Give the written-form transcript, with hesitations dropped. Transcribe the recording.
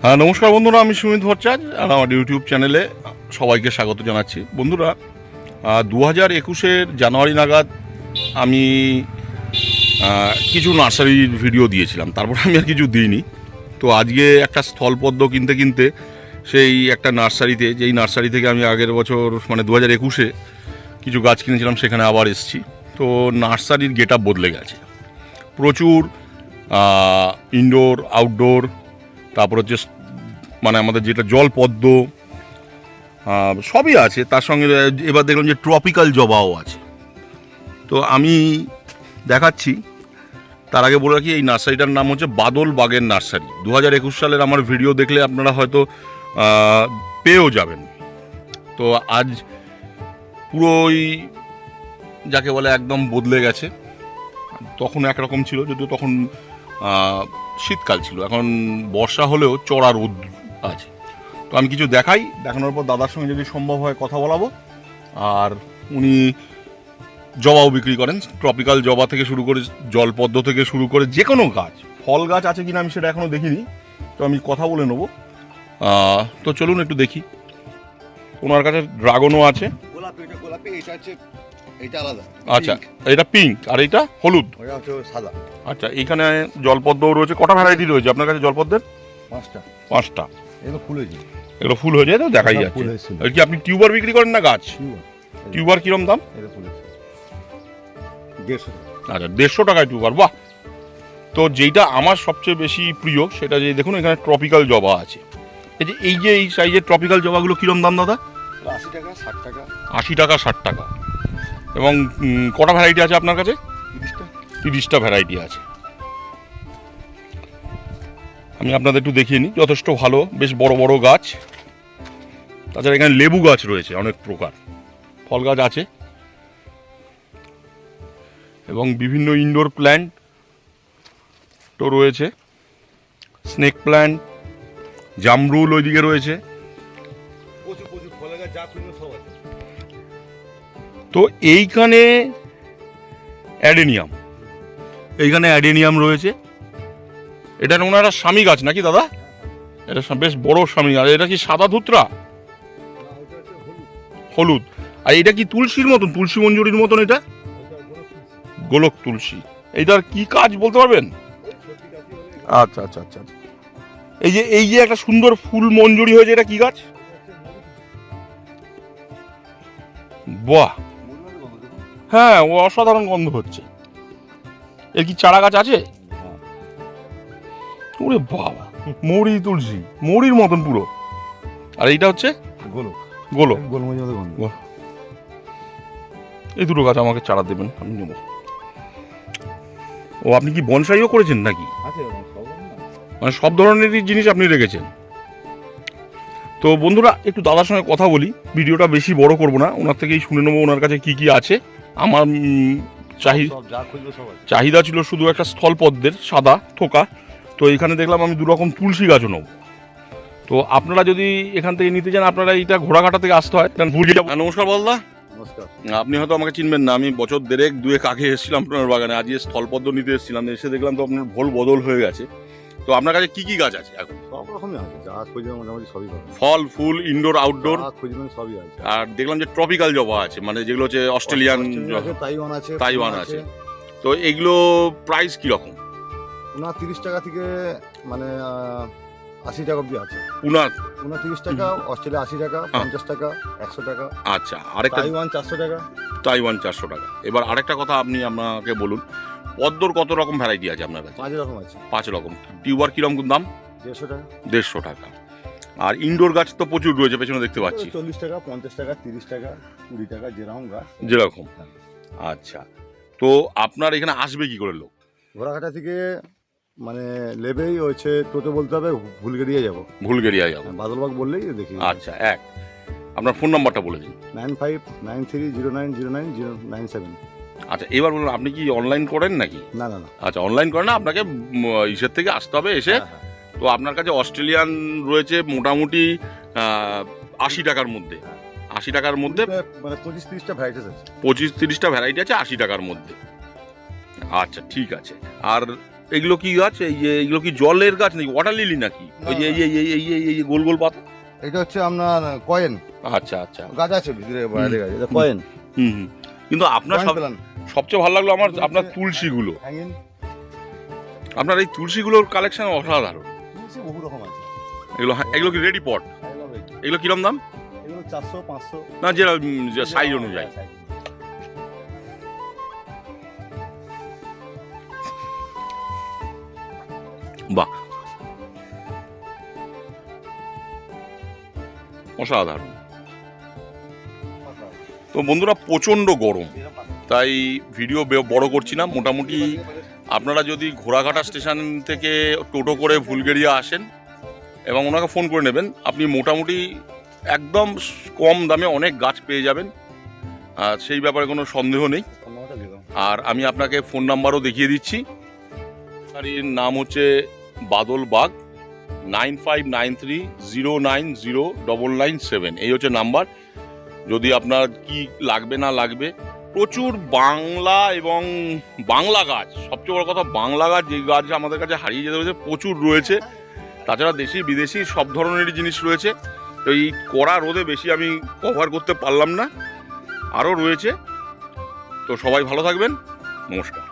হ্যাঁ, নমস্কার বন্ধুরা, আমি সুমিত ভট্টাচার্য আর আমার ইউটিউব চ্যানেলে সবাইকে স্বাগত জানাচ্ছি। বন্ধুরা, 2021-এর জানুয়ারি নাগাদ আমি কিছু নার্সারির ভিডিও দিয়েছিলাম, তারপর আমি আর কিছু দিইনি। তো আজকে একটা স্থলপদ্ম কিনতে কিনতে সেই একটা নার্সারিতে, যেই নার্সারি থেকে আমি আগের বছর মানে 2021-এ কিছু গাছ কিনেছিলাম, সেখানে আবার এসেছি। তো নার্সারির গেট আপ বদলে গেছে, প্রচুর ইনডোর আউটডোর, তারপর হচ্ছে মানে আমাদের যেটা জলপদ্ম সবই আছে। তার সঙ্গে এবার দেখলাম যে ট্রপিক্যাল জবাও আছে। তো আমি দেখাচ্ছি, তার আগে বলে রাখি এই নার্সারিটার নাম হচ্ছে বাগেন নার্সারি। 2021 সালের আমার ভিডিও দেখলে আপনারা হয়তো পেয়েও যাবেন। তো আজ পুরোই যাকে বলে একদম বদলে গেছে। তখন একরকম ছিল, যদিও তখন শীতকাল ছিল, এখন বর্ষা হলেও চড়া রোদ আছে। তো আমি কিছু দেখানোর পর দাদার সঙ্গে যদি সম্ভব হয় কথা বলাবো। আর উনি জবাও বিক্রি করেন, ট্রপিক্যাল জবা থেকে শুরু করে জলপদ্ম থেকে শুরু করে যে কোনো গাছ, ফল গাছ আছে কিনা আমি সেটা এখনও দেখিনি। তো আমি কথা বলে নেবো। তো চলুন একটু দেখি। ওনার কাছে ড্রাগনও আছে। আচ্ছা, এটা পিঙ্ক আর এটা হলুদ, সাদা। আচ্ছা, এইখানে জলপদ্মও রয়েছে। কটা ভ্যারাইটি রয়েছে আপনার কাছে জলপদ্মের? পাঁচটা। এগুলো ফুল হয়ে যায়, তো দেখাই যাচ্ছে। আর কি আপনি টিউবার বিক্রি করেন না গাছ? টিউবার কিরম দাম? আচ্ছা, 150 টাকায় টিউবার। বাহ! তো যেইটা আমার সবচেয়ে বেশি প্রিয় সেটা যে দেখুন, এখানে ট্রপিক্যাল জবা আছে। এই যে এই সাইজের ট্রপিক্যাল জবাগুলো কিরম দাম দাদা? 80 টাকা 60 টাকা। 80 টাকা 60 টাকা। এবং কটা ভ্যারাইটি আছে আপনার কাছে? 30টা ভ্যারাইটি আছে। আমি আপনাদের একটু দেখিয়ে নিই। যথেষ্ট ভালো, বেশ বড় বড় গাছ। তাছাড়া এখানে লেবু গাছ রয়েছে অনেক প্রকার, ফল গাছ আছে, এবং বিভিন্ন ইনডোর প্ল্যান্ট তো রয়েছে। স্নেক প্ল্যান্ট, জামরুল ওইদিকে রয়েছে। তো এইখানে অ্যাডেনিয়াম রয়েছে। এটা ওনারা স্বামী গাছ নাকি দাদা? এটা বেশ বড় স্বামী গাছ। এটা কি সাদা ধুতরা? হলুদ। আর এটা কি তুলসীর মতন, তুলসী মঞ্জুরির মতন? এটা গোলক তুলসী। এইটার কি কাজ বলতে পারবেন? আচ্ছা আচ্ছা আচ্ছা। এই যে একটা সুন্দর ফুল মঞ্জুরি হয়েছে, এটা কি গাছ? বাহ! হ্যাঁ, ও অসাধারণ গন্ধ হচ্ছে। এর কি চারা গাছ আছে? ওরে বাবা, মৌরি তুলসী, মৌরির মতন পুরো। আর এইটা হচ্ছে গোলক। এই দুটো গাছ আমাকে চারা দেবেন, আমি নেব। ও, আপনি কি বনসাইও করেছেন নাকি? মানে সব ধরনেরই জিনিস আপনি রেখেছেন। তো বন্ধুরা, একটু দাদার সঙ্গে কথা বলি, ভিডিওটা বেশি বড় করব না, ওনার থেকেই শুনে নেবো ওনার কাছে কি কি আছে। আমার চাহিদা ছিল শুধু একটা স্থলপদ্মের সাদা থোকা। তো এখানে দেখলাম আমি 2 রকম তুলসী গাছও নেব। তো আপনারা যদি এখান থেকে নিতে চান, আপনারা এইটা ঘোড়াঘাটা থেকে আসতে হয়। নমস্কার বলদা। আপনি হয়তো আমাকে চিনবেন না, আমি বছর 1.5-2 আগে এসেছিলাম আপনার বাগানে। আজকে স্থলপদ্ম নিতে এসেছিলাম, এসে দেখলাম তো আপনার ভোল বদল হয়ে গেছে। তো আপনার কাছে কি কি গাছ আছে এখন? সব রকমই আছে, যা খুঁজবেন মোটামুটি সবই পাবেন। ফল ফুল ইনডোর আউটডোর খুঁজবেন সবই আছে। আর দেখলাম যে ট্রপিক্যাল জবা আছে, মানে যেগুলো হচ্ছে অস্ট্রেলিয়ান, তাইওয়ান আছে। তো এগুলো প্রাইস কি রকম? 30 টাকা থেকে মানে 80 টাকা অবধি আছে। 29 টাকা, অস্ট্রেলিয়া 80 টাকা, 50 টাকা, 100 টাকা। আচ্ছা, আরেকটা তাইওয়ান 400 টাকা। তাইওয়ান 400 টাকা। এবার আরেকটা কথা আপনি আমাকে বলুন, পদ্মর কত রকম ভ্যারাইটি আছে আপনার কাছে? 5 রকম আছে। 5 রকম। টিউবার কিরকম দাম? 150 টাকা। 150 টাকা। আর ইনডোর গাছ তো প্রচুর রয়েছে, পেছনে দেখতে পাচ্ছি। 40 টাকা, 50 টাকা, 30 টাকা, 20 টাকা, যেরকম গাছ যেরকম। আচ্ছা, তো আপনার এখানে আসবে কি করে লোক? ঘোড়াঘাটা থেকে মানে লেবেই হচ্ছে, টোটো বলতে হবে ভুলগেরিয়া যাব। বাদলবাগ বললেই দেখি। আচ্ছা, আপনার ফোন নাম্বারটা বলে দিন। 9593090997। আচ্ছা, এবার বলুন, আপনি কি অনলাইন করেন নাকি? না। আচ্ছা, অনলাইন করেন না, আপনাকে ইসের থেকে আসতে হবে এসে। তো আপনার কাছে অস্ট্রেলিয়ান রয়েছে মোটামুটি 80 টাকার মধ্যে। 80 টাকার মধ্যে মানে 25-30টা ভ্যারাইটি আছে। 25-30টা ভ্যারাইটি আছে 80 টাকার মধ্যে। আচ্ছা, ঠিক আছে। আর এইগুলো কি গাছ? এইগুলো কি জলের গাছ নাকি ওয়াটার লিলি নাকি? ওই যে এই গোল গোল পাতা, এটা হচ্ছে আপনার কয়েন। আচ্ছা আচ্ছা, গাছ আছে ভিতরে বাইরে গাছ, এটা কয়েন। কিন্তু আপনার সবচেয়ে ভালো লাগলো আমার আপনার তুলসীগুলো। আপনার এই তুলসীগুলোর কালেকশন অসাধারণ। বহু রকম আছে এগুলো কি রেডি পট? এগুলো কিরম দাম? এগুলো 400 500 না, যে সাইজ অনুযায়ী। বাহ, অসাধারণ। তো বন্ধুরা, প্রচণ্ড গরম, তাই ভিডিও বড় করছি না। মোটামুটি আপনারা যদি ঘোড়াঘাটা স্টেশন থেকে টোটো করে ভুলগেরিয়া আসেন এবং ওনাকে ফোন করে নেবেন, আপনি মোটামুটি একদম কম দামে অনেক গাছ পেয়ে যাবেন, আর সেই ব্যাপারে কোনো সন্দেহ নেই। আর আমি আপনাকে ফোন নাম্বারও দেখিয়ে দিচ্ছি। আর এর নাম হচ্ছে বাদল বাগ, 9593090997, এই হচ্ছে নাম্বার। যদি আপনার কি লাগবে না লাগবে, প্রচুর বাংলা এবং বাংলা গাছ, সবচেয়ে বড় কথা বাংলা গাছ, যে গাছ আমাদের কাছে হারিয়ে যেতে হয়েছে প্রচুর রয়েছে। তাছাড়া দেশি বিদেশি সব ধরনেরই জিনিস রয়েছে। তো এই কড়া রোদে বেশি আমি কভার করতে পারলাম না, আরও রয়েছে। তো সবাই ভালো থাকবেন, নমস্কার।